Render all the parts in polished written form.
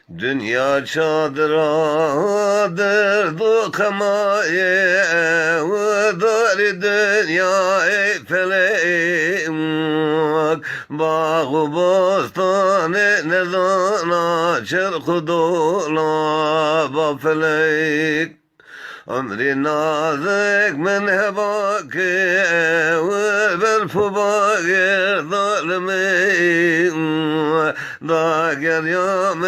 Dünya çadıradır kemaye Dari dünyayı felek Bağı bostanı ne zana Çırkı dolaba felek أمري نازك من هباك وبالفباق ظالمي ضاقر يوم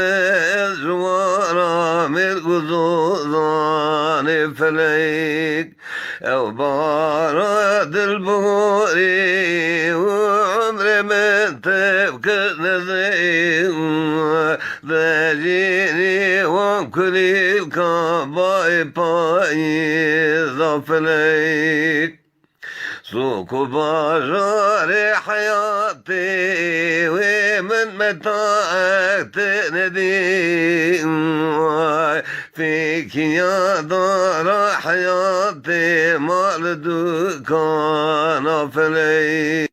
الزوارة من قصوصان فليك أو بارد البوري وعمري من تبكي نزيم ذاجيني وكلي الكباي بايظ فليك سوق بجار حياتي ومن متاعك تنديم فيك يا دار حياتي مال دكان فليك.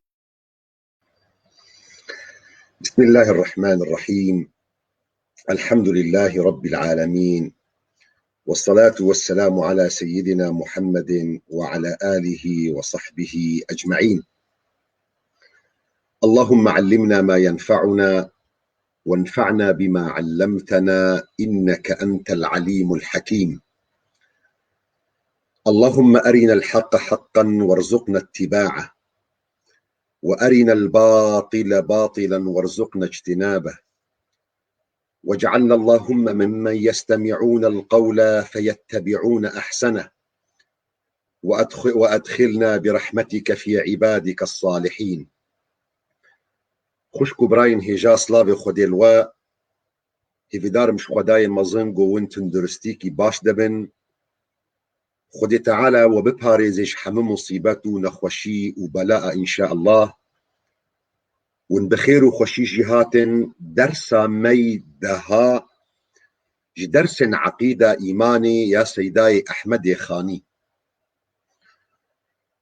بسم الله الرحمن الرحيم. الحمد لله رب العالمين، والصلاة والسلام على سيدنا محمد وعلى آله وصحبه أجمعين. اللهم علمنا ما ينفعنا وانفعنا بما علمتنا إنك أنت العليم الحكيم. اللهم أرنا الحق حقا وارزقنا اتباعه، وأرنا الباطل باطلا وارزقنا اجتنابه، واجعلنا اللهم ممن يستمعون القول فيتبعون أحسنه، وأدخلنا برحمتك في عبادك الصالحين. خوشكو براين هجا سلاوي خودي الوا هفدار مش خداي مزنقو وانتن درستيكي باش دبن خودي تعالى وبباريزش حمم مصيبات ونخوشي وبلاء إن شاء الله، ونبخير وخوشي جهات درسا ميدها درس عقيدة إيماني يا سيداي أحمد خاني.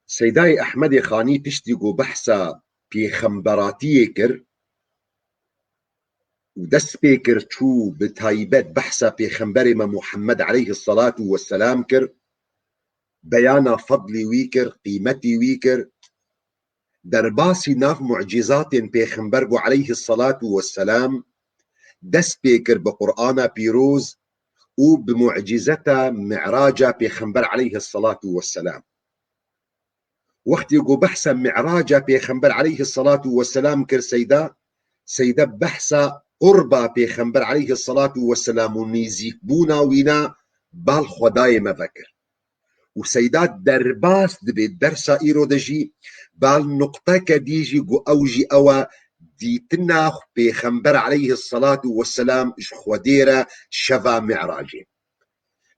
سيداي أحمد خاني تشتيقو بحثا بيخمبراتي كر ودس بيكر تشو بتايبت بحثا بيخمبري محمد عليه الصلاة والسلام كر بيانا فضلي ويكر قيمتي ويكر درباسي ناف معجزات بيخمبرقو عليه الصلاة والسلام دس بيكر بقرآن بيروز وبمعجزة معراجة بيخمبر عليه الصلاة والسلام. وقت يقو بحثا معراجة بيخمبر عليه الصلاة والسلام كر سيدا بحثا قربة بيخمبر عليه الصلاة والسلام ونيزيك بونا وينا بالخداي مفكر وسيدات درباس دبي درسا إيرو دجي بالنقطة كديجي قو أوجي أوا دي تناخ بيخمبر عليه الصلاة والسلام خوديرة شفا معراجي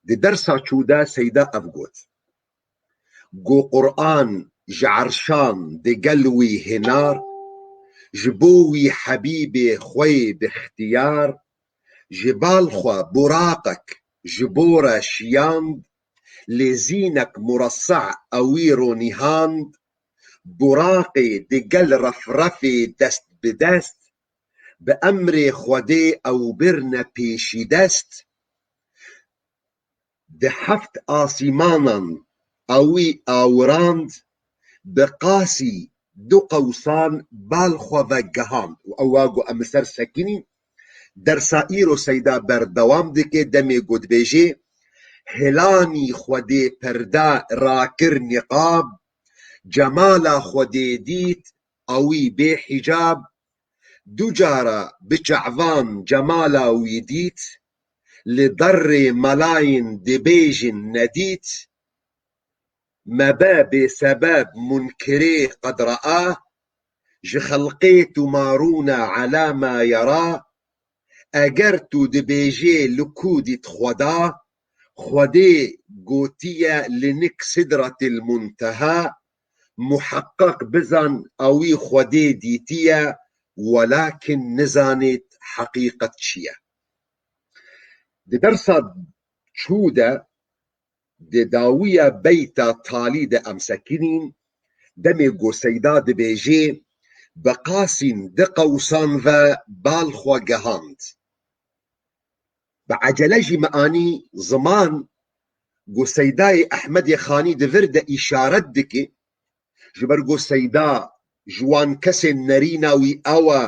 دي درسا شودا سيدا أفقوت قو قرآن جعرشان دي قلوي هنار جبوي حبيبي خوي باختيار جبال خوا براقك جبورة شياند لزينك مرصع أويرو نهاند براقي دقل رفرفي دست بدست بأمري خودي أو برنا بيشي دست دحفت آسيمانا أوي أوراند بقاسي دو قوسان بالخوة جهان وأواغو أمسر سكيني درسائيرو سيدا بردوام دكي دمي قد بيجي هلاني خودي پردا راكر نقاب جمالا خودي ديت أوي بي حجاب دو جارة بجعفان جمالا ويديت لضر ملاين دبيج نديت مباب سباب منكري قد رآه جخلقيت مارونا على ما يرى أجرت دبيجي لكودت خدا خودي قوتية لنك سدرة المنتهى محقق بزن أوي خودي ديتية ولكن نزانت حقيقة شيء. دي درسة شودة دي داوية بيتا تالي دا أمسكينين دمي قو سيدا دي بيجي بقاسين دي قوسان ذا بالخوا جهاند بعجلجي مآني زمان قو سيداي أحمد خاني دفرد إشارت دكي جبر قو سيدا جوان كسن نرينا وي أوا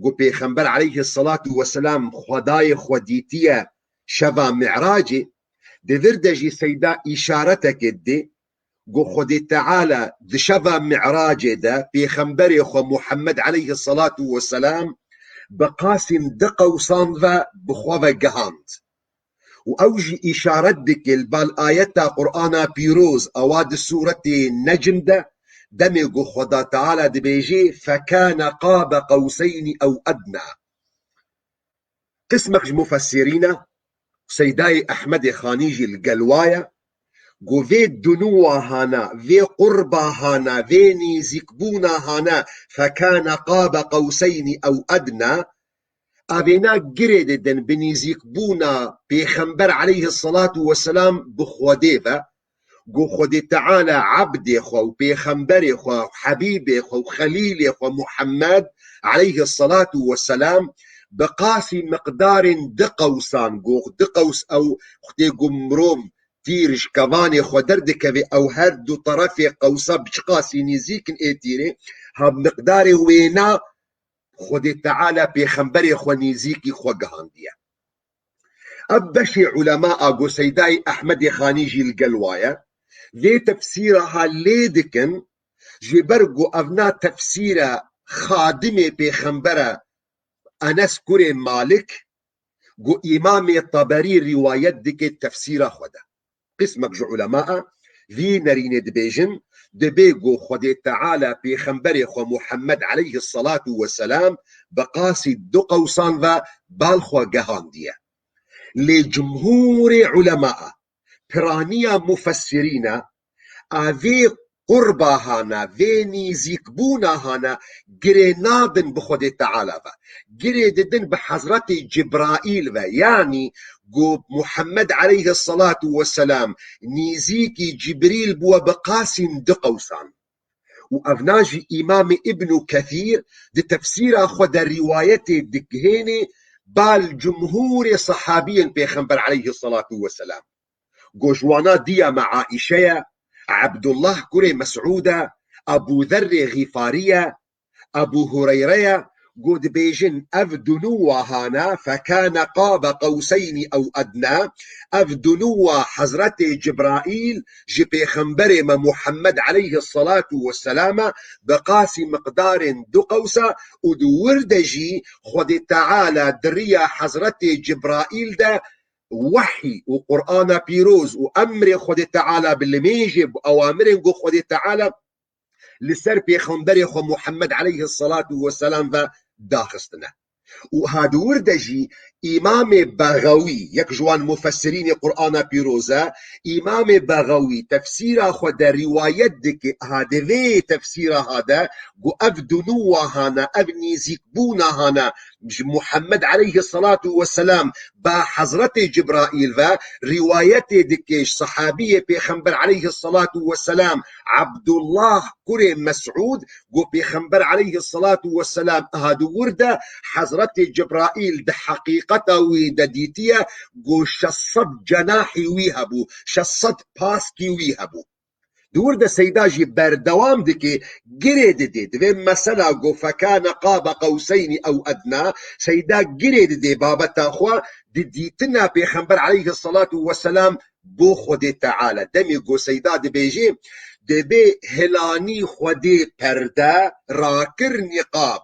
قو بيخنبر عليه الصلاة والسلام خداي خوديتية شفا معراجي دفرد جي سيدا إشارتك دي قو خدي تعالى دشفا معراجي دا بيخنبري خو محمد عليه الصلاة والسلام بقاسم دقة وصانفا بخوفا قهانت وأوجي إشارت دك البال آيتا قرآن بيروز أواد سورة النجم ده دمج خدا تعالى دبيجي فكان قاب قوسين أو أدنى. قسمك مفسرين سيداي أحمد خانيجي القلواية قو في دنوة هانا في قربة هانا في نيزكبونا هانا فكان قاب قوسين أو أدنى أبينا جريدن بنيزيك بونا بيخنبر عليه الصلاة والسلام بخوديفا قو خدي تعالى عبدي خو بيخنبري خو حبيبي خو خليلي خو محمد عليه الصلاة والسلام بقاسي مقدار دقوسان قو دقوس أو خدي قمروم تيرش كفاني خو دردك أو هردو طرفي قوسا بشقاسي نيزيكن ايتيري هاب مقداري وينا خودی تعالى بيخنبري خو نيزيكي خو قهاندية أبشي علماء قو سيداي أحمد خانيجي القلواية ذي تفسيرها ليدكن جبرقو أفنا تفسير خادمي بيخنبرة أنس كوري مالك قو إمام طبري رواية ديك تفسير خدا قسمك جو علماء ذي نرين دبيجن دبيقو خدي تعالى بيخنبري خو محمد عليه الصلاة والسلام بقاسي الدقة وصانفا بالخو قهاندية لجمهور علماء برانيا مفسرين أذي قربا هانا فيني زيكبونا هانا جرينابن بخدي تعالى جريدن بحضرة جبرائيل يعني قو محمد عليه الصلاة والسلام نيزيكي جبريل بو بقاسم دقوسان وأفناجي إمام ابن كثير دي تفسير خد الرواية دكهيني بالجمهور صحابي بيخنبر عليه الصلاة والسلام قو جوانا ديا مع عائشة عبد الله كري مسعودة أبو ذر غفارية أبو هريرة قد بيجن أفدنوا هانا فكان قاب قوسين أو أدنى أفدنوا حضرة جبرائيل جبي خنبر محمد عليه الصلاة والسلام بقاس مقدار دقوسة ودوردجي خد تعالى دريا حضرة جبرائيل ده وحي وقرآن بيروز وأمر خد تعالى باللي ميجب أوامر خد تعالى لسر بيخنبري خو محمد عليه الصلاة والسلام داخستنا وهذا وردجي إمام بغوي يك جوان مفسرين قرآن بيروزا إمام بغوي تفسير خد رواية دك هذا في تفسير هذا قو أفدنوا هانا أبني زيكبونا هانا محمد عليه الصلاة والسلام بحضرة جبرائيل رواية دكيش صحابية بيخنبر عليه الصلاة والسلام عبد الله كريم مسعود قو بيخنبر عليه الصلاة والسلام هذا وردة حضرة جبرائيل ده حقيقته ودديتية قو شصد جناحي ويهبو شصد باسكي ويهبو دور ده سيداجي بردوام دكي جريد دي مثلا قو فكان قاب قوسين أو أدنى سيدا جريد دي بابا تاخوا ديتنا بيخنبر عليه الصلاة والسلام بو خدي تعالى دمي قو سيدا دي بيجي دي بي هلاني خدي پرده راكر نقاب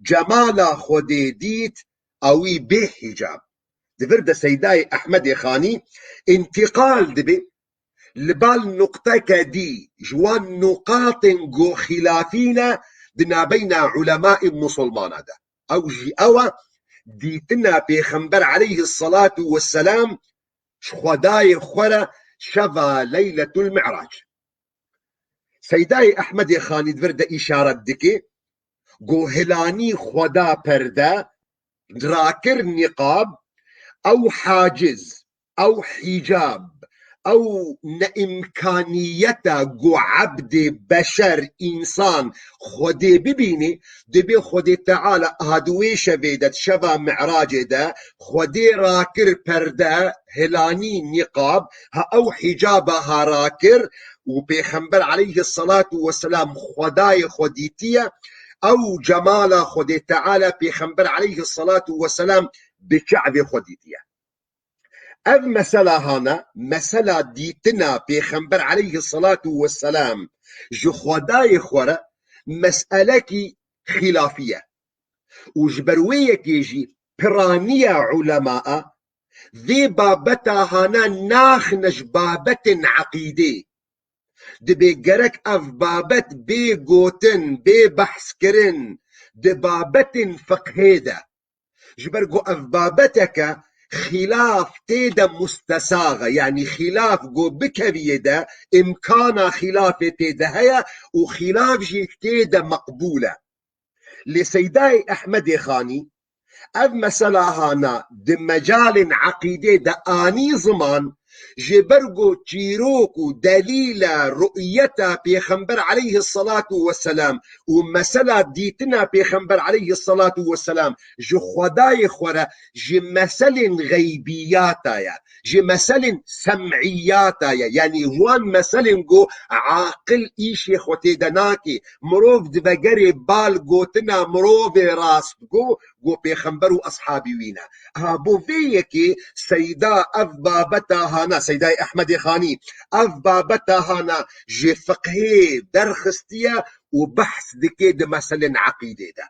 جمال خدي ديت أوي به حجاب دفر ده سيداي أحمد خاني انتقال دبي لبال نقطة كدي جوان نقاط جو خلافين دنا بين علماء المسلمان ده أو جي أوا ديتنا بيخنبر عليه الصلاة والسلام خداي خورا شفا ليلة المعراج سيداي أحمد خاني دفر ده إشارة دكي جو هلاني خدا پرده دراكر نقاب أو حاجز أو حجاب او نامكانيتا جو عبد بشر انسان خودي ببيني دبي خودي تعالى هادوي شبيدت شبا معراج دا خودي راكر بردا هلاني نقاب ها او حجابها راكر وبيخنبر عليه الصلاة والسلام خداي خديتية او جمال خودي تعالى بيخنبر عليه الصلاة والسلام بشعب خديتية. اف مسألة هانا مسألة ديتنا بيخنبر عليه الصلاة والسلام جو خداي خورا مسألة خلافية وجبروية كيجي برانية علماء ذي بابتا هانا ناخنش بابت عقيدة دبي جرك اف بابت بي جوتن بي بحث كرن دي بابت فقهيدة جبرقو اف بابتك خلاف تيدا مستساغة يعني خلاف جو بكبيدا امكانا خلاف تيدا هيا وخلاف جي تيدا مقبولة لسيداي احمد خاني اف مسألة هانا دي مجال عقيدة دا آني زمان جبرقو تشيروكو دليل رؤيتا بيخنبر عليه الصلاة والسلام ومسألة ديتنا بيخنبر عليه الصلاة والسلام جو خداي خورا جي مسألة غيبياتا جي مسألة سمعياتا يعني هوان مسألة جو عاقل ايشي خوتي دناكي مروف دبقري بال قوتنا مروف راس جو بيخنبرو اصحابي وينا هابو فيكي سيدا اف بابتا هانا سيداي احمد خاني اف بابتا هانا جي فقهي درخستية وبحث دكي دي مسألة عقيدة دا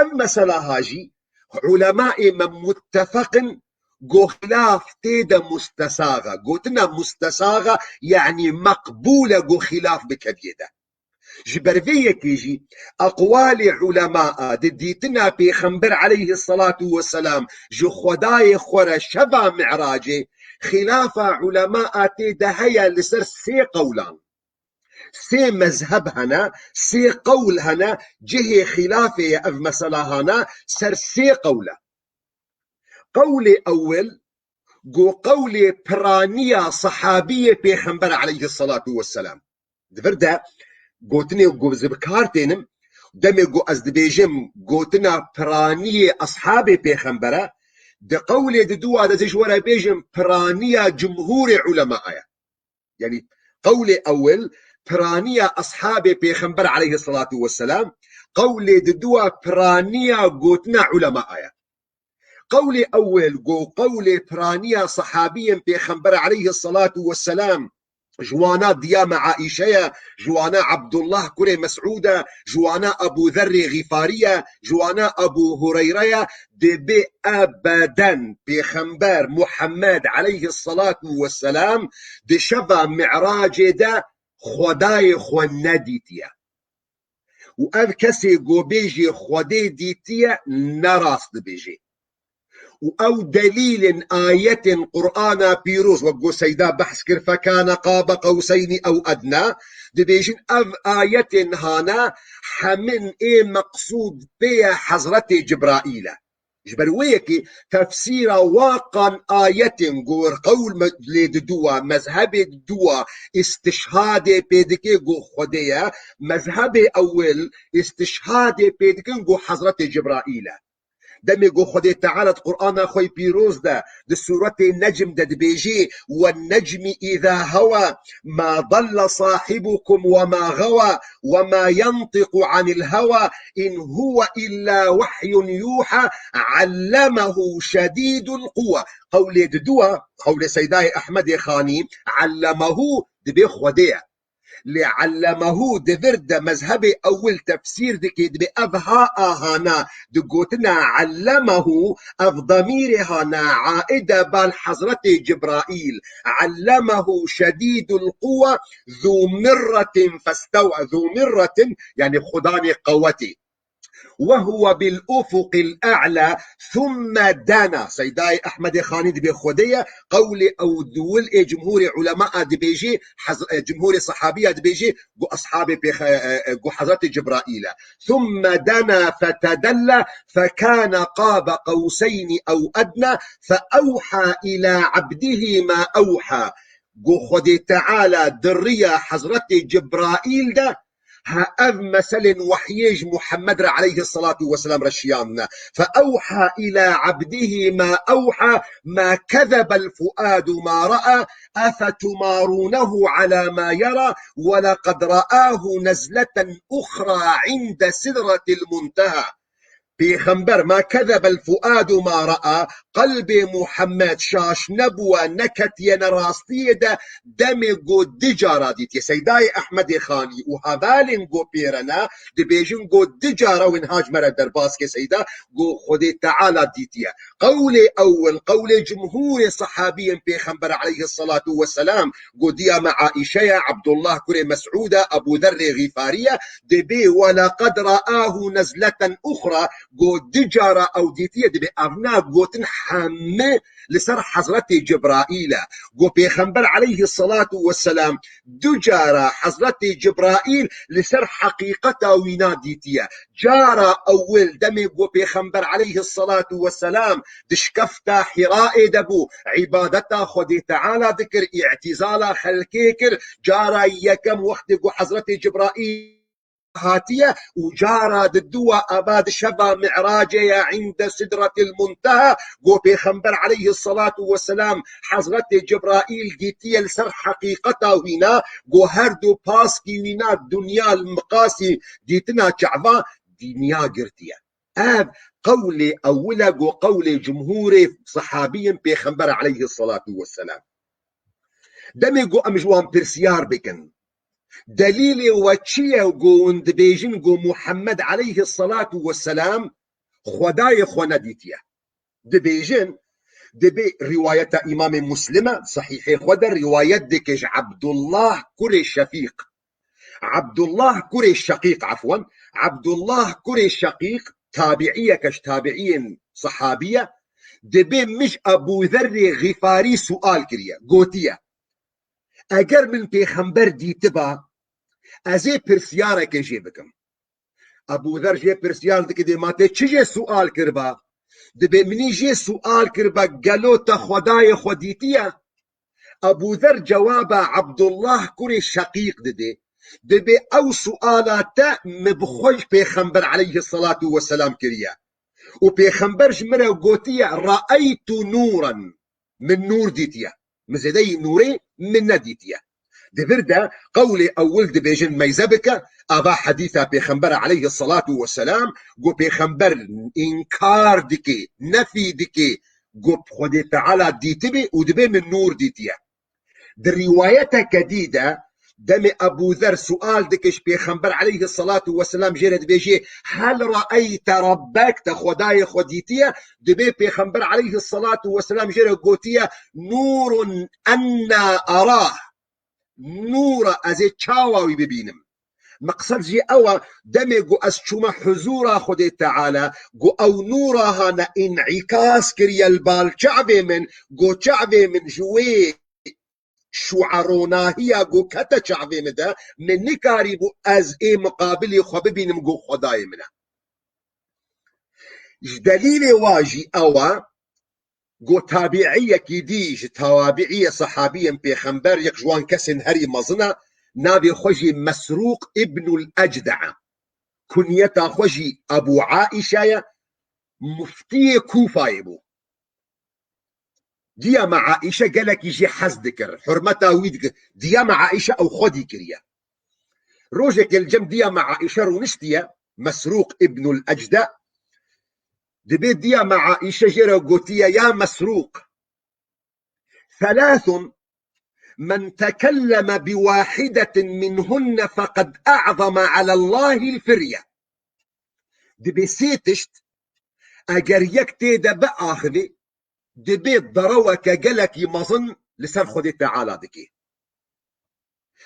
ام مسألة هاجي علماء من متفق جو خلاف تيدا مستساغة قوتنا مستساغة يعني مقبولة جو خلاف بكبيدة جبرفية كيجي أقوال علماء ديتنا بيخنبر عليه الصلاة والسلام جو خداي خورا شبا معراجي خلاف علماء تيدا هيا لسر سي قولان سي مذهب هنا سي قول هنا جهي خلافي أف مسألة هنا سر سي قولة قولي أول جو قولي برانية صحابية بيخنبر عليه الصلاة والسلام دفردا قوتني وقوز بكارتينم دمي قو أزدبيجم قوتنا برانية أصحابي بيخنبرة دي قولي دي دوا دا تجورا بيجم برانية جمهور علماء يعني قولي أول برانية أصحابي بيخنبر عليه الصلاة والسلام قولي دي دوا برانية قوتنا علماء قولي أول قولي برانية صحابيا بيخنبر عليه الصلاة والسلام جوانا ديامة عائشة جوانا عبد الله كري مسعودة جوانا أبو ذر غفارية جوانا أبو هريرة دي أبدا بخنبر محمد عليه الصلاة والسلام دي شفا معراج دا خداي خوانديتيا وأب كسي قو بيجي خدي ديتيا نراس دبيجي أو دليل آية قرآن بيروز وقو سيدا بحث كر فكان قاب قوسين أو أدنى دبيجن أف آية هانا حمن إيه مقصود بيا حضرة جبرائيل جبرويكي تفسير واقعا آية قور قول ليد دوا مذهب دوا استشهاد بيدكي قو خدية مذهب أول استشهاد بيدكي قو حضرة جبرائيل دمي قو خدي تعالى القرآن خوي بيروز ده سورة النجم ده بيجي والنجم إذا هوى ما ضل صاحبكم وما غوى وما ينطق عن الهوى إن هو إلا وحي يوحى علمه شديد القوى قول ددوا قول سيداي أحمد خاني علمه دبي خديه لعلمه دفرد مذهبي أول تفسير دكيد بأفها هانا دقوتنا علمه أفضمير هانا عائدة بالحضرة جبرائيل علمه شديد القوة ذو مرة فاستوى ذو مرة يعني خداني قوتي وهو بالأفق الأعلى ثم دنا سيداي أحمد خاني دبي خودية قولي أو دول جمهور علماء دبيجي جمهور صحابية دبيجي قو أصحابي قو حضرة جبرائيل ثم دنا فتدلى فكان قاب قوسين أو أدنى فأوحى إلى عبده ما أوحى قو خدي تعالى درية حضرة جبرائيل ده ها أف مثل وحيج محمد عليه الصلاة والسلام رشياننا فأوحى إلى عبده ما أوحى ما كذب الفؤاد ما رأى أفتمارونه على ما يرى ولقد رآه نزلة أخرى عند سدرة المنتهى بيغمبر ما كذب الفؤاد ما رأى قلب محمد شاش نبوة نكت ينراستي ده دمجو دجارة ديت سيداي أحمد خاني وهذالين جو بيرنا دي بيجن جو دجارة وينهاج مرة درباس كي سيدا جو خدي تعالى ديتيا قولي أول قولي جمهور صحابي بيغمبر عليه الصلاة والسلام جو ديا مع عائشة عبد الله كري مسعودة أبو ذر غفارية دي بي ولقد رآه نزلة أخرى قو دجارة أو ديتية دي بأبناء قوتن حامة لسر حضرة جبرائيل قو بيخنبر عليه الصلاة والسلام دجارة حضرة جبرائيل لسر حقيقة وينا ديتية جارة أول دمي قو بيخنبر عليه الصلاة والسلام دشكفتا حراء دبو عبادتا خدي تعالى ذكر اعتزالا خلكيكر جارة يكم وقت قو حضرة جبرائيل هاتية وجارة الدواء أباد شبا معراجية عند سدرة المنتهى قو بيخنبر عليه الصلاة والسلام حضرة جبرائيل جيتية لسر حقيقته هنا قو هردو باسكي هنا الدنيا المقاسي ديتنا شعبا دنيا قرتية قولي أولا قو قولي جمهوري صحابي بيخنبر عليه الصلاة والسلام دمي قو أمجوان برسيار بكن دليل وچیه گو دبیجن گو محمد عليه الصلاة والسلام خدای خو ندیتیه دبیجن دبي رواية إمام مسلم صحيح خدا رواية دكش عبد الله كري الشفيق عبد الله كري الشقيق عفوا عبد الله كري الشقيق تابعية كش تابعين صحابية دبي مش أبو ذر غفاري سؤال كريه قوتيه اگر من پیغمبر دیتبا ازي پرسیاره که جي بكم ابو ذر جي پرسیار دي كده ماته چي جي سؤال کربا دبي مني جي سؤال کربا قالو تا خداي خديتيا ابو ذر جواب عبد الله كري شقيق دبي او سؤالات مبخوش پیغمبر عليه الصلاة والسلام كريا وبيغمبر جمرا وقوتيا رأيت نورا من نور ديتيا مزيدي نوري من نديتيا دبردا قولي أول دبيجن ميزبك أبا حديثة بيخنبر عليه الصلاة والسلام قو بيخنبر إنكار ديكي نفي ديكي قو بخدي تعالى ديتبي ودبي من نور ديتيا درواية جديدة دم أبو ذر سؤال دكش بيخنبر عليه الصلاة والسلام جرد بيجي هل رأيت ربك تخداي خديتيا دبي بيخنبر عليه الصلاة والسلام جرد قوتيا نور أنا أراه نور أزي تشاوي ببينم مقصد جي أوا دمي قو أسشوما حزورا خدي تعالى قو أو نورا هانا انعكاس كريا البال شعبي من قو شعبي من جوي شعرونا هي قو كتا شعبي مدا من نكاري بو أز إيه مقابلي خببي نمقو خداي منا دليل واجي أوا قو تابعية كيديج توابعية صحابيا بيخنبر يقجوان كسن هري مظنة نابي خوجي مسروق ابن الأجدع كنيتا خوجي أبو عائشة مفتي كوفا يبو ديا مع عائشة قالك يجي حز ذكر حرمتها ويدك ديا مع عائشة أو خدي كريا روجك الجم ديا مع عائشة ونشتيا مسروق ابن الأجدع دبيت ديا مع عائشة جرى قوتيا يا مسروق ثلاث من تكلم بواحدة منهن فقد أعظم على الله الفرية دبي سيتشت أجر يكتي دبا آخذي دبيت ضروك قلك يمظن لسر خدي تعالى دكي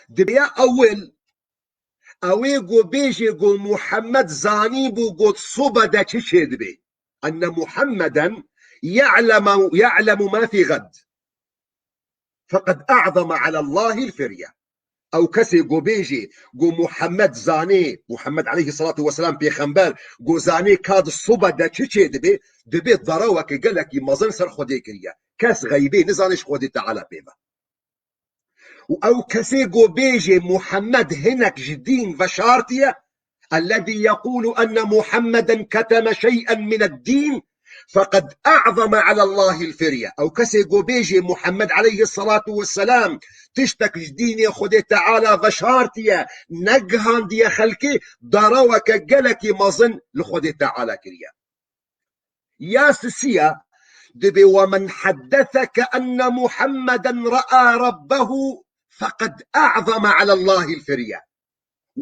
دبيا أول أوي قو بيجي قو محمد زاني بو قو صبدا تشي دبي أن محمدا يعلم ما في غد فقد أعظم على الله الفرية أو كسي قو بيجي قو محمد زاني محمد عليه الصلاة والسلام بيخنبر قو زاني كاد الصبدا تشي دبي ضروك قلك يمظن سر خدي كريا كاس غيبي نزانش خدي تعالى بيبا أو كسيغو بيجي محمد هنك جدين فشارتيا الذي يقول أن محمدا كتم شيئا من الدين فقد أعظم على الله الفرية. أو كسيغو بيجي محمد عليه الصلاة والسلام تشتك جديني خدي تعالى فشارتيا نقهان دي خلقي ضروك قلك مظن لخدي تعالى كريا يا سسيا دبي ومن حدثك أن محمدا رأى ربه فقد أعظم على الله الفرية.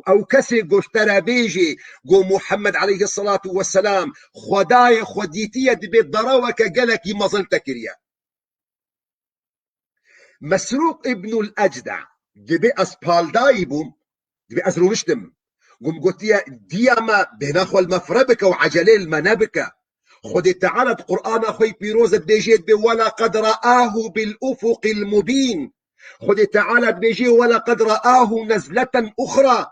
أو كسي اشترى بيجي جو محمد عليه الصلاة والسلام خداي خديتية دبي ضروك قلك مظلت كريا. مسروق ابن الأجدع دبي أسبال دايبوم دبي أزرو نشتم قم قلت يا ديما بناخو المفربك وعجلي المنابك خدي تعالى القرآن أخي بيروز بيجيت بي ولا قد رآه بالأفق المبين. خدي تعالى بيجي ولا قد رآه نزلة أخرى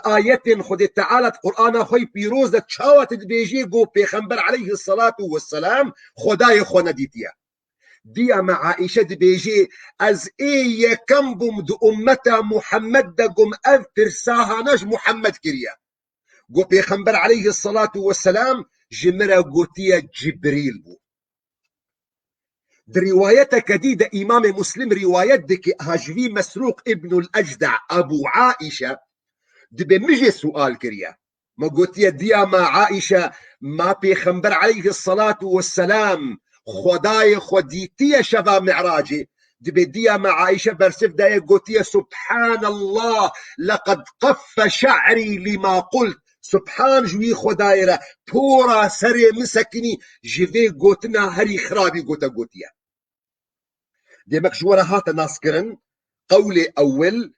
آية خدي تعالى القرآن أخي بيروز تشاوت بيجي قو بيخنبر عليه الصلاة والسلام خداي خونديتيا ديا مع عائشة بيجي از ايه كم بمد أمتا محمد دا قم أذكر ساهاناش محمد كريا قو بيخنبر عليه الصلاة والسلام جمرة قوتية جبريل بو. روايتك جديدة إمام مسلم رواية دك هاجفي مسروق ابن الأجدع أبو عائشة دبي مجي سؤال كريا ما قوتية ديا مع عائشة ما بيخنبر عليه الصلاة والسلام خداي خديتية شفا معراجي دبي ديا مع عائشة برسف داية قوتية سبحان الله لقد قف شعري لما قلت سبحان جوي خدايرة بورا سري مسكني جيفي قوتنا هري خرابي قوتيا دي مكشورة هاتا ناسكرن قولي أول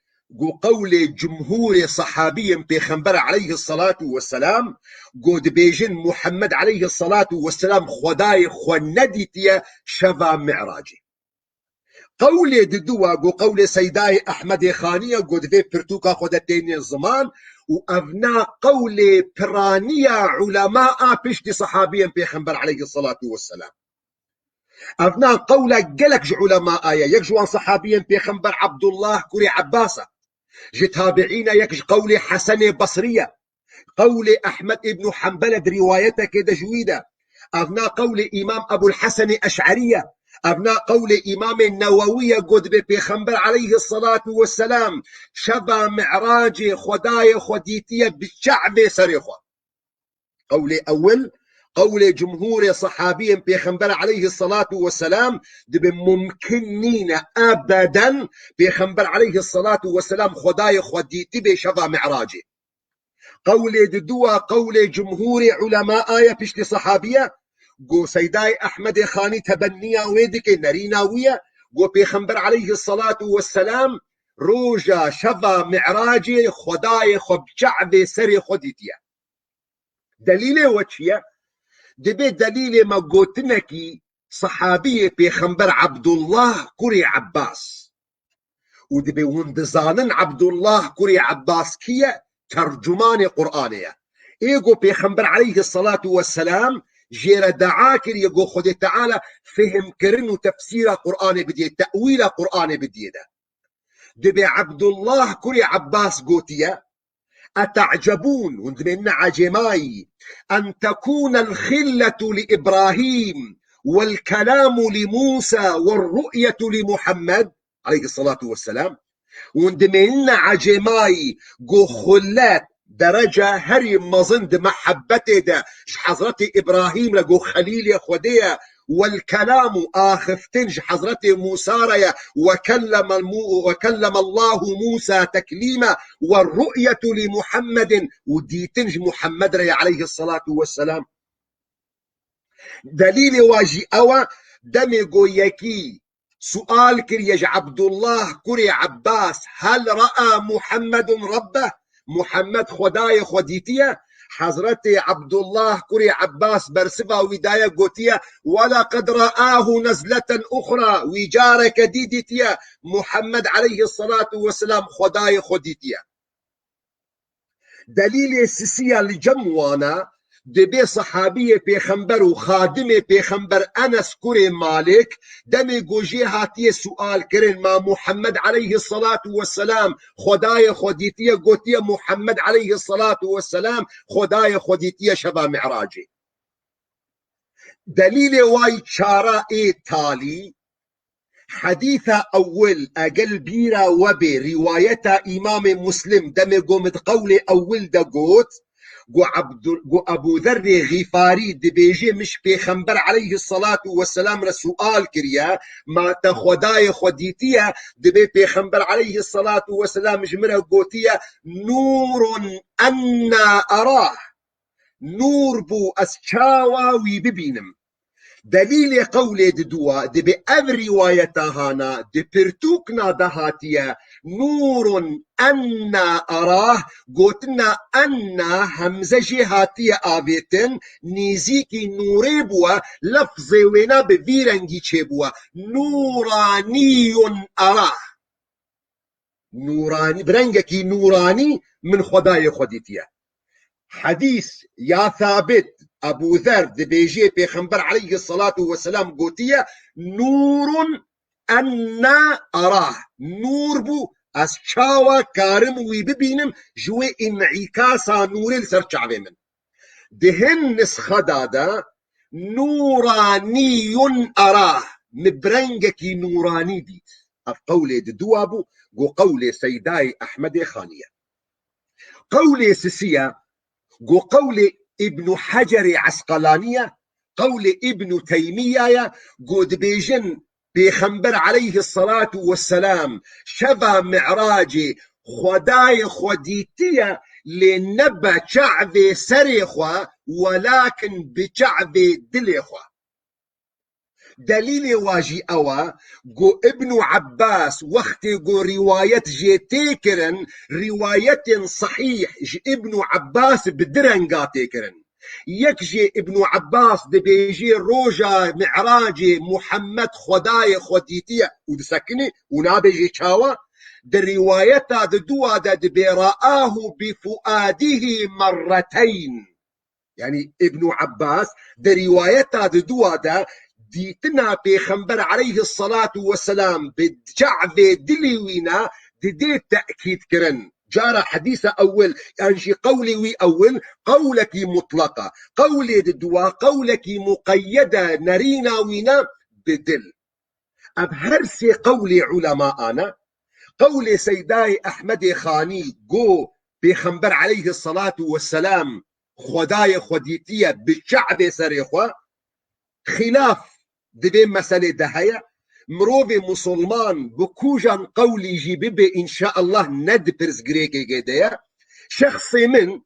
قولي جمهور صحابي بيخنبر عليه الصلاة والسلام قود بيجن محمد عليه الصلاة والسلام خداي خونديتيا شفا معراجي قولي ددوا قولي سيداي أحمد خانية قود في برتوكا خدتين الزمان وأبناء قولي برانية علماء بشتي صحابيا بيخنبر عليه الصلاة والسلام أبناء قولة قلك علماء يكجوان صحابيا بيخنبر عبد الله كوري عباسة تابعين يكج قولي حسن بصرية قولي أحمد ابن حنبل بروايته كده جويدة أبناء قولي إمام أبو الحسن أشعرية أبناء قولي إمام النووية قد بيخنبر عليه الصلاة والسلام شبا معراجي خداي خديتية بالشعب سريخة قولي أول قولي جمهور صحابي بيخنبر عليه الصلاة والسلام دب ممكنين أبدا بيخنبر عليه الصلاة والسلام خداي خديتي بشفا معراجي قولي ددوا قولي جمهور علماء آية بشتي صحابية قو سيداي أحمد خاني تبنيا ويدك نريناوية قو بيخنبر عليه الصلاة والسلام روجا شفا معراجي خداي خبجعب سري خديتيا دليل وچيا دبي دليل ما قوتنكي صحابي بيخنبر عبد الله كوري عباس ودبي وندزانن عبد الله كوري عباس كيا ترجمان قرآنية إيقو بيخنبر عليه الصلاة والسلام جير دعاكر يقو خدي تعالى فهم كرنو تفسير قرآن بديه تأويل قرآن بديه ده دبي عبد الله كوري عباس قوتيا أتعجبون وندمنا عجماي أن تكون الخلة لإبراهيم والكلام لموسى والرؤية لمحمد عليه الصلاة والسلام وندمنا عجماي جو خلات درجة هري مظند محبته ده حضرتي إبراهيم لجو خليل يا خديه والكلام آخفتنج حضرتي موسى ريا وكلم الله موسى تكليما والرؤية لمحمد وديتنج محمد ريا عليه الصلاة والسلام دليل واجي أوا دمي يكي سؤال كريج عبد الله كري عباس هل رأى محمد ربه محمد خداي خديتيه حضرتي عبد الله كري عباس برسبة وداية قوتية ولقد رآه نزلة أخرى وجارك ديدتيا محمد عليه الصلاة والسلام خداي خديتيا دليل السيسية لجموانا دبي صحابية بيخنبر وخادمة بيخنبر أنس كوري مالك دمي جوجي هاتي سؤال كرن ما محمد عليه الصلاة والسلام خدايا خديتية قوتية محمد عليه الصلاة والسلام خدايا خديتية شبا معراجي دليل واي شارع تالي حديث أول أقل بيرا وبي رواية إمام مسلم دمي قومت قولي أول دقوت قو أبو ذر غفاري دبيجي مش بيخنبر عليه الصلاة والسلام رسؤال كريا ما تخداي خديتيا دبي بيخنبر عليه الصلاة والسلام جمرة قوتيا نور أنا أراه نور بو أسشاوا ويببينم دليل قولي ددوا دي بأب روايتهانا دي برتوكنا دهاتيا نور أنا أراه قوتنا أنا همزة جهاتيا آبيتن نيزيكي نوري بوا لفظي وينا بفيرنجي چبوا نوراني أراه نوراني برنجكي نوراني من خداي خديتيا حديث يا ثابت أبو ذر دبيجي بيخنبر عليه الصلاة والسلام قوتية نور أنا أراه نور بو أسشاوى كارم ويببينم جوي انعكاسا نور السرچعبه من دهن نسخة دادا نوراني أراه مبرنجكي نوراني ديت قولي دوابو قولي سيداي أحمد خانية قولي سسية قولي ابن حجر عسقلانية قول ابن تيمية قد بيجن بيخنبر عليه الصلاة والسلام شبا معراجي خداي خديتية لنبا شعبي سريخوا ولكن بشعبي دليخوا دليل واجي أوا جو ابن عباس وقت جو رواية جيتيكرن رواية صحيح ابن عباس بدرنقا تيكرن يكجي ابن عباس دبيجي روجا معراجي محمد خداي خديتية ودسكني ونابيجي شاوا در رواية دوا دبي رآه بفؤاده مرتين يعني ابن عباس در رواية دوا ديتنا بيخنبر عليه الصلاة والسلام بجعب دليوينا دي تأكيد كرن جارة حديثة أول يعني قولي وي أول قولك مطلقة قولي دوا قولك مقيدة نرينا وينا بدل أبهرسي قولي علماء أنا قولي سيداي أحمد خاني جو بيخنبر عليه الصلاة والسلام خداي خديتية بالشعب سريخوا خلاف دبي مسألة دهية مروبي مسلمان بكوجان قولي جيبي إن شاء الله ند برز جريكي جدية شخصي من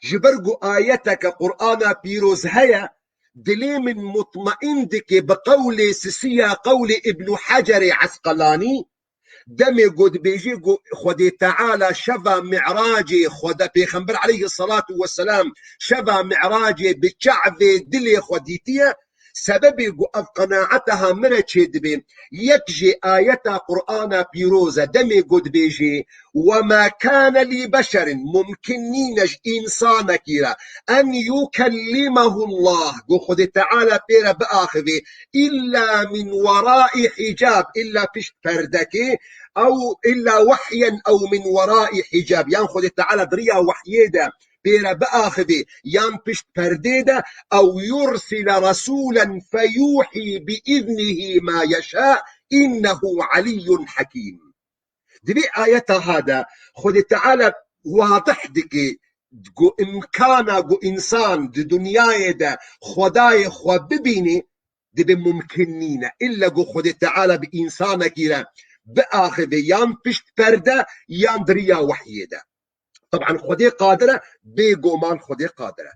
جبرقو آيتك قرآن بيروز هيا دلي من مطمئن دك بقولي سسية قولي ابن حجر عسقلاني دمي قد بيجي خدي تعالى شفا معراجي خدا بيخنبر عليه الصلاة والسلام شفا معراجي بشعب دلي خديتية سببي قناعتها من تشدبين يكجي آية قرآن بيروزة دمي قد بيجي وما كان لبشر ممكنين إنسان كيرا أن يكلمه الله قد تعالى بيرا بآخذي إلا من وراء حجاب إلا فيش فردكي أو إلا وحيا أو من وراء حجاب ينخذ تعالى دريا وحيدا بيرا بآخذي ينبش پرديدا أو يرسل رسولا فيوحي بإذنه ما يشاء إنه علي حكيم دبي آية هذا خذ تعالى واضح دكي جو إمكانا جو إنسان دي دنيا دا خداي خو ببيني دبي ممكنين إلا جو خذ تعالى بإنسان كيرا بآخذي ينبش پرده يندريا وحيدا طبعا خدي قادرة بيقومان خدي قادرة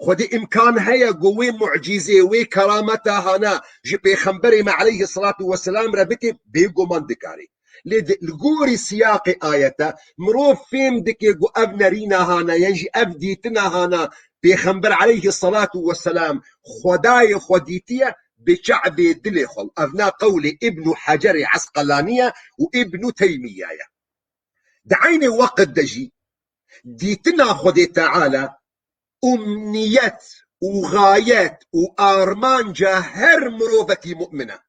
خدي إمكان هيا قوي معجزة وكرامتها هنا جي خنبري مع عليه الصلاة والسلام ربتي بيقومان دكاري لقوري سياق آية مروف فيم دكي قو أبنا رينا هانا ينجي أبديتنا هانا بيخنبر عليه الصلاة والسلام خداي خديتية بشعب دلي خل أبنا قولي ابن حجر عسقلانية وابن تيمية دعيني وقت دجي ديتنا خدي تعالى أمنية وغايات وآرمانجا هر مروفكي مؤمنة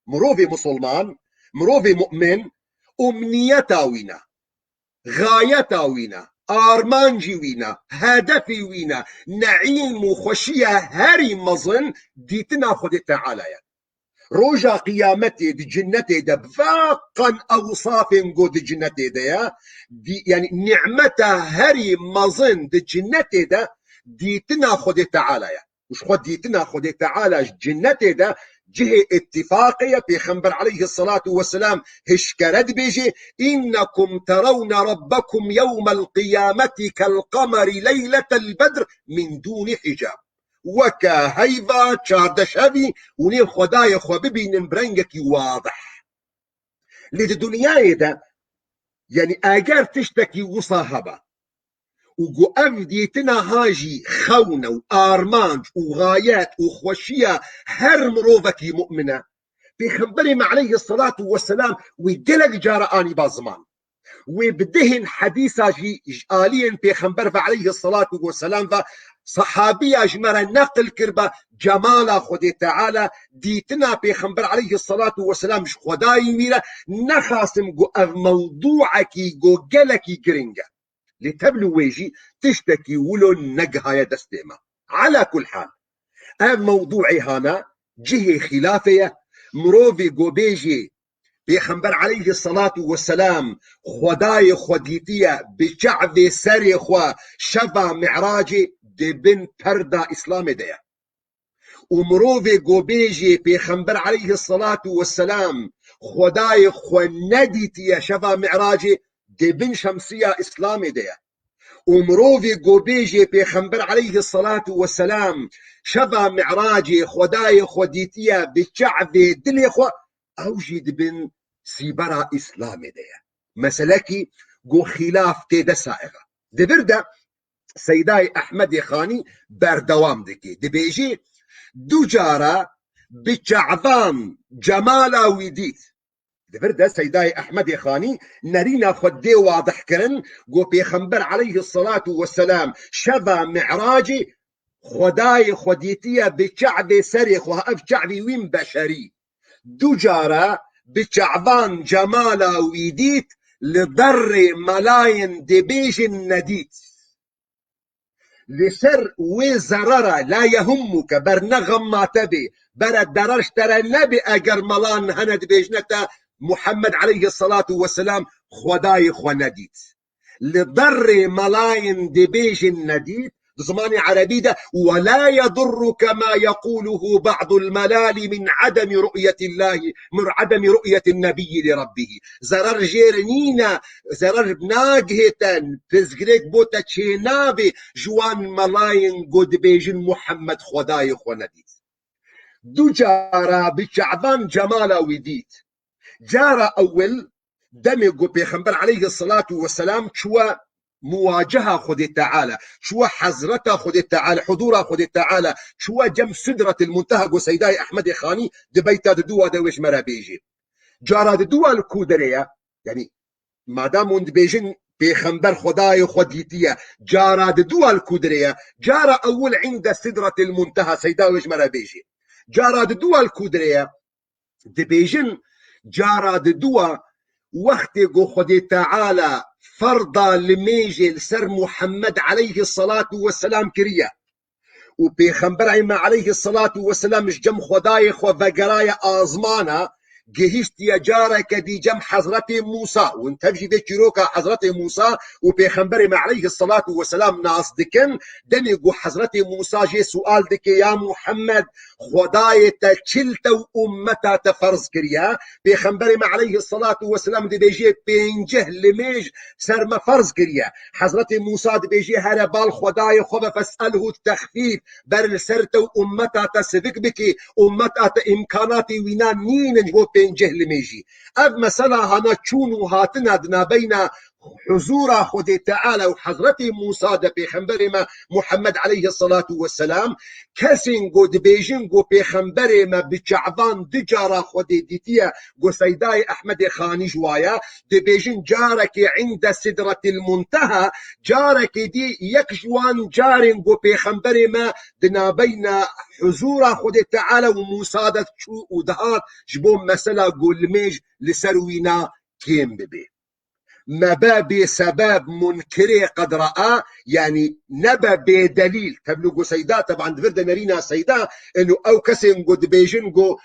مروفي مسلمان مروفي مؤمن أمنيتا وينا غايتا وينا آرمانجي وينا هدفي وينا نعيم وخشية هري مظن ديتنا خد تعالى روجا قيامتي دي جنتي ده بفاقا أوصاف قد جنتي ده دي يعني نعمتا هري مظن دي جنتي ده ديتنا خد تعالى مش خد ديتنا خد تعالى جنتي ده جهة اتفاقية بيخنبر عليه الصلاة والسلام هشكرد بيجي إنكم ترون ربكم يوم القيامة كالقمر ليلة البدر من دون حجاب وكا هيفا چاردشوی ونی خدای خو ببینن برنگکی واضح لید دنیای ده يعني اگر تشتكي وصاحبه وقو افديتنا هاجي خونة وارمانج وغايات وخوشية هر مروفكي مؤمنة بيخبرهم عليه الصلاة والسلام ويدلق جاراني بازمان وبدهن حديثة آليا بيخنبر عليه الصلاة والسلام صحابي أجمر نقل كربة جمال خدي تعالى ديتنا بيخنبر عليه الصلاة والسلام مش خداي ميرا نخاسم جو موضوعكي جو جلكي جرينجا لتبلو ويجي تشتكي ولو نقها دستيمة على كل حال موضوعي هنا جهة خلافية مروفي جو بيجي بيخنبر عليه الصلاة والسلام خداي خديتية بشعب سري خوا شفا معراجي دي بن پردا اسلام ديا ومروفي قوبيجي بيخنبر عليه الصلاة والسلام خداي خوا نديتية شفا معراجي دي بن شمسية اسلام ديا ومروفي قوبيجي بيخنبر عليه الصلاة والسلام شفا معراجي خداي خديتية بشعب دلي خوا اوجد بن سيبرا اسلامي ديا مسلكي جو خلاف تيدا سائغة دي بردا سيداي احمد خاني بردوام دكي دي بيجي دو جارة بشعبان جمالا ويديت دي بردا سيداي احمد خاني نرينا خدي واضح كرن جو بيخنبر عليه الصلاة والسلام شبا معراجي خداي خديتية بشعب سريخ وهاف شعبي وين بشري دو جارة بشعبان جمالا ويديت لضر ملاين دبيج النديت لسر وزرر لا يهمك برنغم ما تبي برد درش ترى النبي اجر ملان هند بيجنتا محمد عليه الصلاة والسلام خداي خنديت لضر ملاين دبيج النديت زماني عربي ده ولا يضرك ما يقوله بعض الملال من عدم رؤية الله من عدم رؤية النبي لربه زرر جيرنينا زرر بناقهتن تزغريك بوتا تشينابي جوان ملاين قد بيجن محمد خداي خنديت دو جارة بشعبان جمالا وديت جارة أول دمي بيخنبر عليه الصلاة والسلام شوى مواجهة خد تعالى شو حزرته خد تعالى حضوره خد تعالى شو جم سدرة المنتهى سيداي أحمد خاني دبيتا دوا دوش مرا بيجي جارا دوا الكودرية يعني ما دام وند بيجن بيخنبر خداي خديتية جارا دوا الكودرية جارا أول عند سدرة المنتهى سيداي وش مرا بيجي جارا دوا الكودرية دبيجن جارا دوا وقت جو خد تعالى فرضا لميجي لسر محمد عليه الصلاة والسلام كريا وبيخنبر عما عليه الصلاة والسلام مش جم خداي خو فقرايا آزمانا جهشت يا جارك دي جم حضرة موسى وانت بجي دي كيروكا حضرة موسى وبيخنبر مع عليه الصلاة والسلام ناس دكن دني جو حضرة موسى جي سؤال دك يا محمد خداي تشلت وأمتا تفرز كريا بيخنبر مع عليه الصلاة والسلام دي بيجي بينجه لميج سر ما فرز كريا حضرة موسى دي بيجي هربال خداي خب فاسأله التخفيف بر سرت وأمتا تسفك بكي أمتا إمكاناتي وينان نين جو بينجه لميجي اف مسألة هنا تشونو هاتنا دنا بين حضور خود تعالى وحضرت موسى دا پیغمبر ما محمد عليه الصلاة والسلام كسين گو دبيجين گو پیغمبر ما بچعبان دجارا خود ديتيا گو سيداي أحمد خاني جوايا دبيجين جارك عند سدرة المنتهى جارك دي يكجوان جارين گو پیغمبر ما دنابينا حضور خود تعالى وموسى دا شو ودهات جبون مسلا گو الميج لسروينا كيم ببي ما بسبب منكري قد رأى يعني نبا بدليل تبلغ سيدا طبعا دفرد نرينا سيدا انه او كسن قد بيجنقو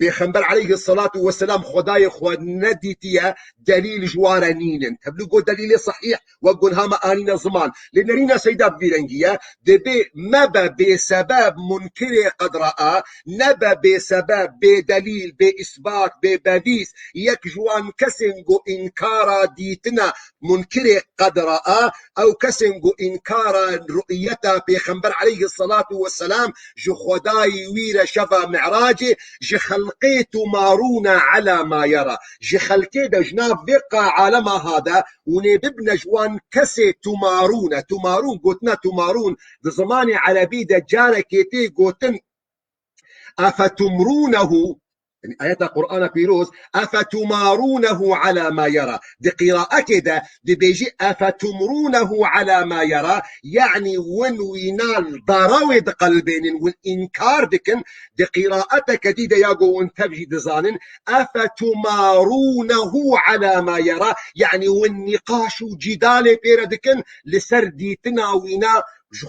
پیغمبر عليه الصلاة والسلام خداي خود نديتيا دليل جوارا نينن تبلغو دليل صحيح وقل هاما آنين زمان لنرينا سيدا بفيرنجيا دبي مبا بسبب منكر قد رأى نبا بسبب بدليل بإثبات ببديس يك جوان كسنغو إنكارا ديتنا منكر قد رأى أو كسنغو إنكارا رؤيتا پیغمبر عليه الصلاة والسلام جو خداي وير شفا معراجي جو خلقي تمارون على ما يرى جي خلقي دا جناب بقى عالم هذا ونببنا جوان كسي تمارون قوتنا تمارون دا زماني على بيدا جانا كيتي قوتن أفتمرونه يعني آيات القرآن بيروز أفتمارونه على ما يرى دي قراءة كده دي بيجي أفتمرونه على ما يرى يعني وينال ضراود قلبين والإنكار دكن دي قراءة كديدة ياقو وانتبجي دزانن أفتمارونه على ما يرى يعني والنقاش جدال بيردكن لسرديتنا وينا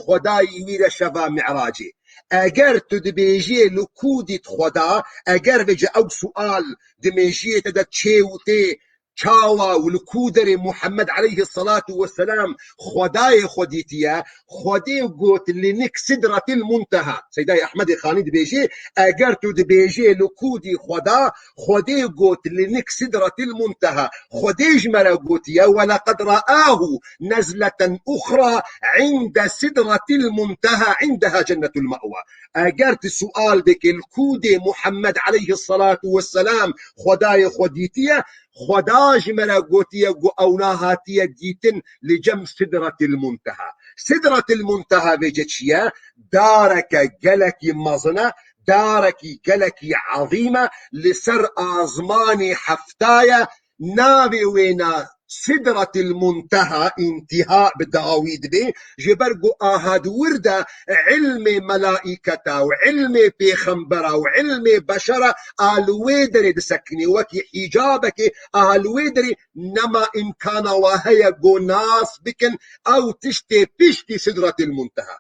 خداي ويرا شفا معراجي اگر تو دبیجی لکودیت خدا اگر وجه او سؤال دمیجی تدا چیوتی چاوا ولکودر محمد عليه الصلاة والسلام خدای خودیتیا خودی گوت لنک سدرة المنتهى سيداي أحمد خاني دبيجي اگر تو دبيجي لكودي خدا خودي قوت لنك سدرة المنتهى خودي جمرا قوتيا ولقد رآه نزلة أخرى عند سدرة المنتهى عندها جنة المأوى اگر السؤال بك الكودي محمد عليه الصلاة والسلام خداي خوديتيا خدا جمرا قوتيا قو أوناهاتيا ديتن لجم سدرة المنتهى سدرة المنتهى بجتشيا دارك جلك مظنة دارك جلك عظيمة لسر آزماني حفتايا نابي وينا سدرة المنتهى انتهاء بداويد بي جبرقو آهاد وردة علم ملائكة وعلم بيخنبرة وعلم بشرة الويدري دسكني وكي حجابك الويدري نما إن كان وهي قناص بكن أو تشتي بشتي سدرة المنتهى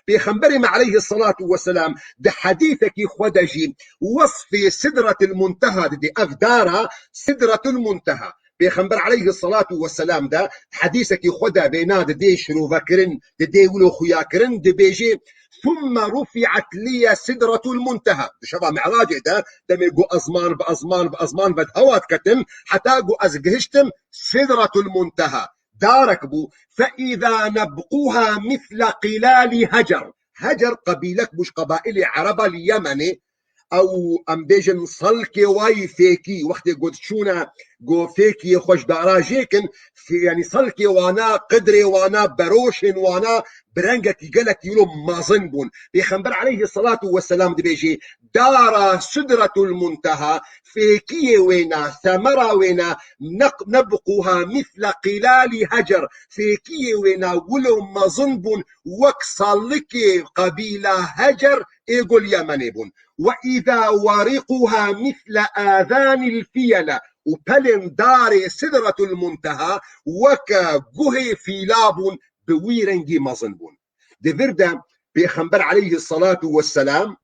بيخنبري عليه الصلاة والسلام ده حديثك خدجي وصف سدرة المنتهى دي أفدارها سدرة المنتهى بيخنبر عليه الصلاة والسلام ده حديثك خدا بيناد دي شروفا كرن دي ولو خيا كرن دي بيجي ثم رفعت لي سدرة المنتهى شباب معراجع ده ميقو أزمان بأزمان بدهوات كتم حتى قو أزقهشتم سدرة المنتهى دارك بو فإذا نبقوها مثل قلال هجر قبيلك مش قبائل عرب اليمني او ام بيجن صلكي واي فيكي وقت قلت شونا قو فيكي خوش داراجيكن في يعني صلكي وانا قدري وانا بروشن وانا برنجك قالك يلو ما ظنبون بيخنبر عليه الصلاة والسلام دي بيجي دار سدرة المنتهى فيكي وينا ثمرة وينا نبقوها مثل قلال هجر فيكي وينا ولو ما ظنبون وكصلكي قبيلة هجر يقول يمنبون وإذا ورقها مثل آذان الفيلة وبلن دار سدرة المنتهى وكا قهي في لابون بويرنجي مظنبون دي فردا بيخنبر عليه الصلاة والسلام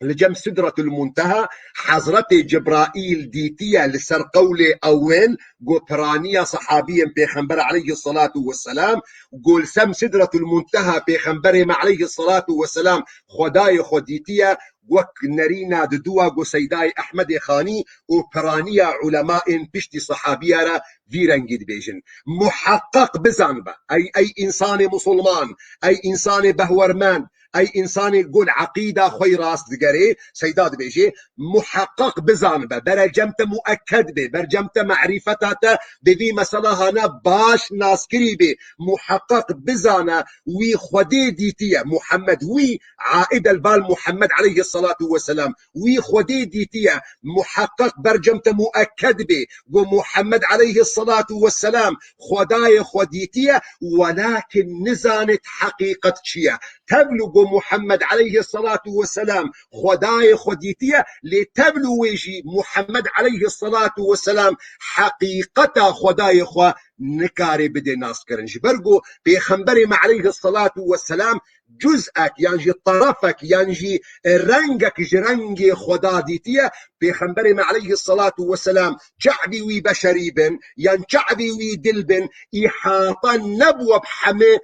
لجم سدرة المنتهى حضرت جبرائيل ديتيا لسر قولي أوين قطرانية صحابيا بيخنبر عليه الصلاة والسلام قول سم سدرة المنتهى بيخنبر عليه الصلاة والسلام خداي خديتيا وك نرينا ددوا قو سيداي أحمد خاني وبرانية علماء بشتي صحابية را فيرنجد بيجن محقق بزنبه أي إنسان مسلمان أي إنسان بهورمان اي انسان يقول عقيده خوي راس دقري سيداد بيجي محقق بزانبه برجمت مؤكد به برجمت معرفتاته بذي مساله هنا باش ناس كريبي محقق بزانه وي خدي ديتيه محمد وي عائد البال محمد عليه الصلاه والسلام وي خدي ديتيه محقق برجمت مؤكد به ومحمد عليه الصلاه والسلام خداي خديتيه ولكن نزانت حقيقه شيء تبلغ محمد عليه الصلاة والسلام خداي خديتية لتبلغ ويجي محمد عليه الصلاة والسلام حقيقة خداي خو نكاري بدي ناس كرنج برقو بيخنبري عليه الصلاة والسلام جزءك يعني طرفك يعني رنجك جرنجي خدا ديتية بيخنبري عليه الصلاة والسلام شعبي وي بشري بن يعني شعبي وي دلبن إحاطا نبوة بحمي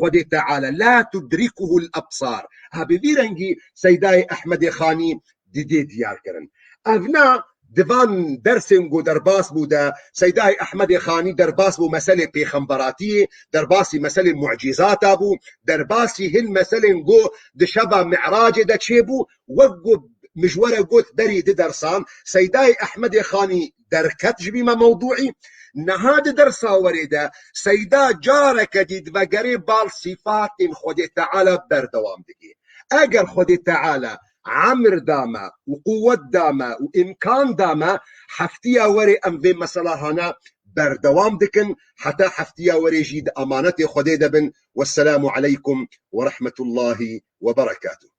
خدي تعالى لا تدركه الأبصار هابي رنجي سيداي أحمد خاني دي ديار كرن أبنا دفان درسنگو درباس بودا سيداي أحمد خاني درباس بو مسألة بيخنبراتي درباسي مسألة معجزات أبو درباسي هن مسألة نقو دشبا معراج دا تشيبو وقو مجورة قوت دري دي درسان سيداي أحمد خاني دركت جبيما موضوعي نهاد درسا وريدا سيدا جارك ديد وقري بال صفات خدي تعالى بردوام دكي اگر خدي تعالى عمر داما وقوة داما وإمكان داما حفتيا وري أم في مسألة هنا بردوام دكن حتى حفتيا وري جيد أمانتي خدي دبن والسلام عليكم ورحمة الله وبركاته.